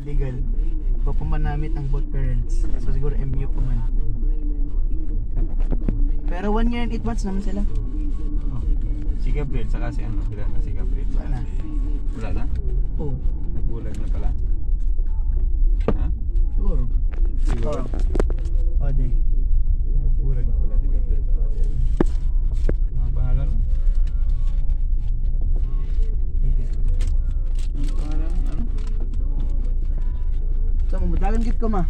legal. Papamanamit ang both parents. So siguro MU pa man. Pero 1 year and 8 months naman sila. Oh. Si Gabriel, saka si ano, bila na si Gabriel. Wala na. Wala na? Oo. Nagbulag na pala. Ha? Siguro. Siguro? O de. Nagbulag na pala si Gabriel. Mga pangalan? Ang pangalan? Ano? So mamutagan git ko ma.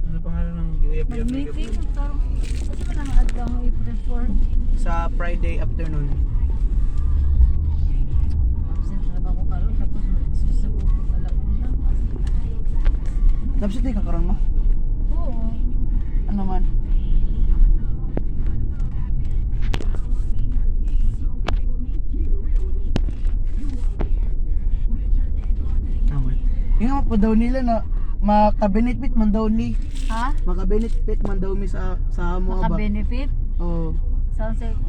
Ano pangalan ng UFF ni Mag-meeting, Gabriel? karong kasi pa nang adlaw ng April 4. Sa Friday afternoon. Absent na ba ko karon tapos mag-exercise ako ko alauna. Tapos di ka karon ma? Oo. Ano man? Naman. Yung nga po daw nila na makabenefit man daw ni. Ha? Makabenefit man daw mi sa mo ba? Maka-benefit? Oh, Sounds like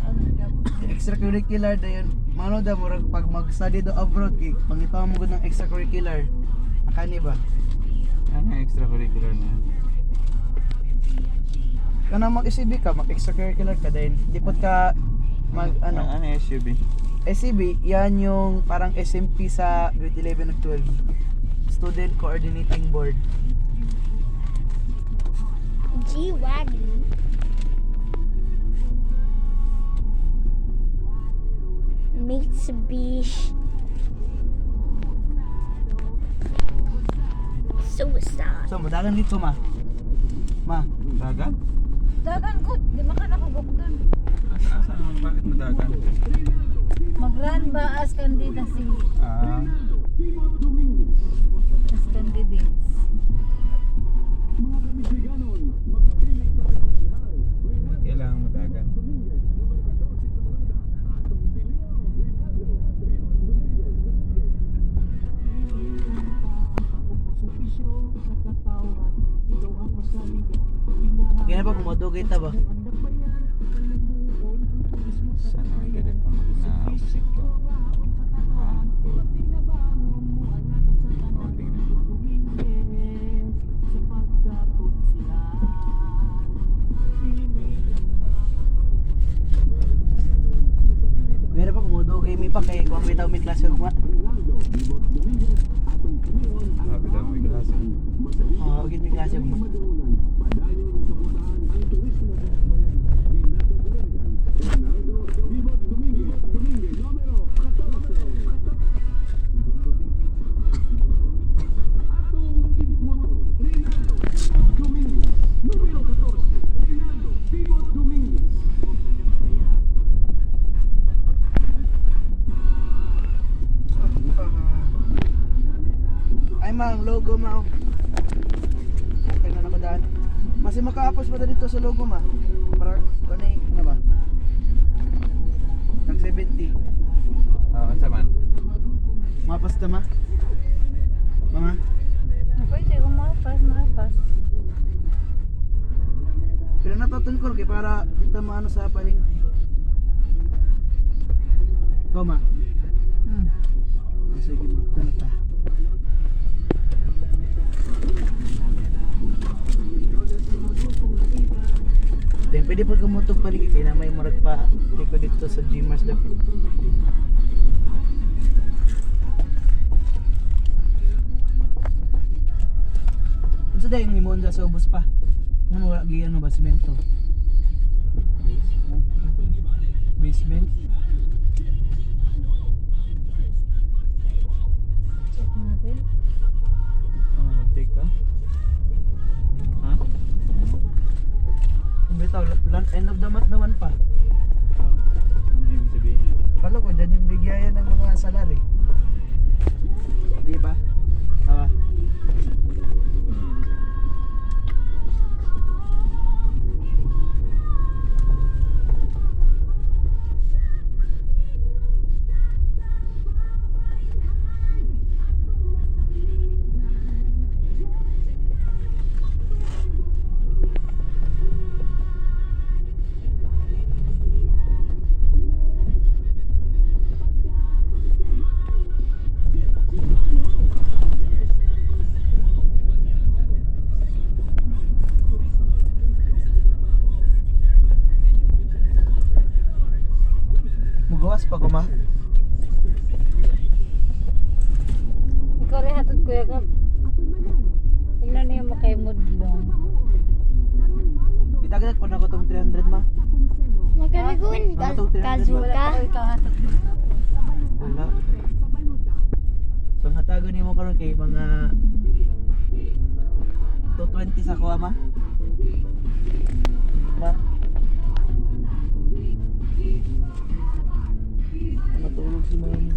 extracurricular dayon. Mano da murag pag mag-study do abroad kay pangitaw mo gud ng extracurricular. Akani ba? Ano yung extracurricular na yan? Kana mag-SCB ka, mag-extracurricular ka din. Di pot ka mag ano, Ano yung SUV? SCB, yan yung parang SMP sa grade 11 at 12. Student Coordinating Board. G-Wagon. Mitsubishi. Suicide. So, madagan dito ma. Ma, Dagan? dagan ko, di makan ako gukdon. Asa naman? Bakit madagan? Mag-run ba as candidacy? Ah, As candidates. kailangan madagan. kaya pa kumodugay ta ba? Saan ang galit pa mag-na-upsit ko? Ah, good. O, tingnan. Kaya pa kumodugay mi pa kay kuwang bitaw mi klase ugma. Sabi daw may klase. Oh, gid mi klase ugma. Ay mang logo ma. Tingnan ako daan. Mas makaapos pa dito sa logo ma. Para kanay na ba? Tag 70. Ah, sa man? Mapas ta ma. Mama. Pwede kung mapas. Pero natutungkol kay para kita maano sa paling. Koma. Sige, tanong ta. Then pwede pa kumutog paligid kay na may murag pa dito dito sa Gmars dapat. Unsa day ang imong sa ubos pa? Ano wala gi ano ba semento? Basement. Check natin. Oh, mag-take ka? Ha? Bitaw end of the month naman pa. Oh, ano ibig sabihin na? Kala ko dyan yung bigyayan ng mga salary. Di ba? Tawa. Kuya Kap. Tingnan niyo mo kay Mudlong. Itagat pa na ko tong 300 ma. We're gonna go in Ano tong 300 ma? Kazuka. Ikaw hatag mo. Wala. So hatagan nimo karon kay mga 220 sa kuha ma. Ma. Matulog si mami.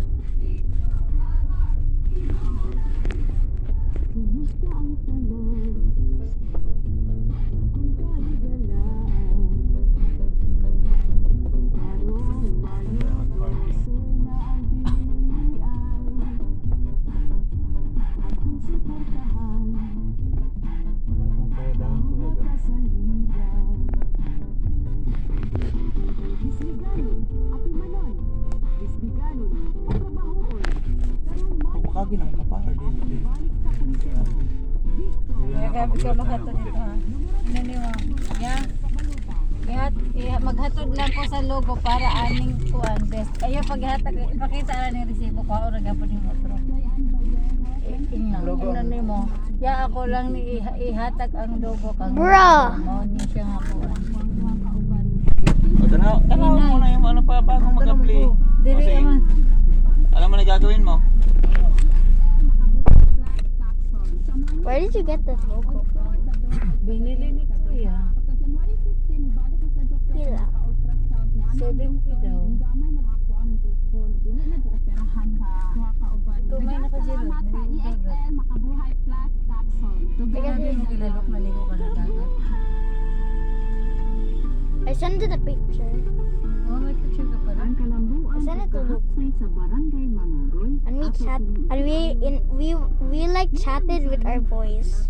Mag-parking. Wala pong payadahan kuya Gab. Pagkagin ang kapahar din. Kuya Kap, ikaw maghatod dito ha. Tingnan niyo mo. Maghatod lang ko sa logo para aning kuan best. Ayo paghatag ipakita ra ni resibo ko ora gapon ni otro. Logo. Tingnan niyo mo. Ya ako lang ni ihatag ang logo kang. Bruh. Mao ni siya nga kuan. O, tanaw mo na yung ano pa bago mag-apply. Dili Kasi, man. alam mo na gagawin mo? Where did you get this logo from? Binili ni Kuya. Pila. 70 daw. Tumay na ka dyan. Tingnan niyo mo kilalok maligo ka na dagat. I sent it a picture. Oh, may picture ka pala. I sent it to Luke. And we chat. And we like chatted with our boys.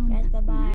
Guys, bye bye.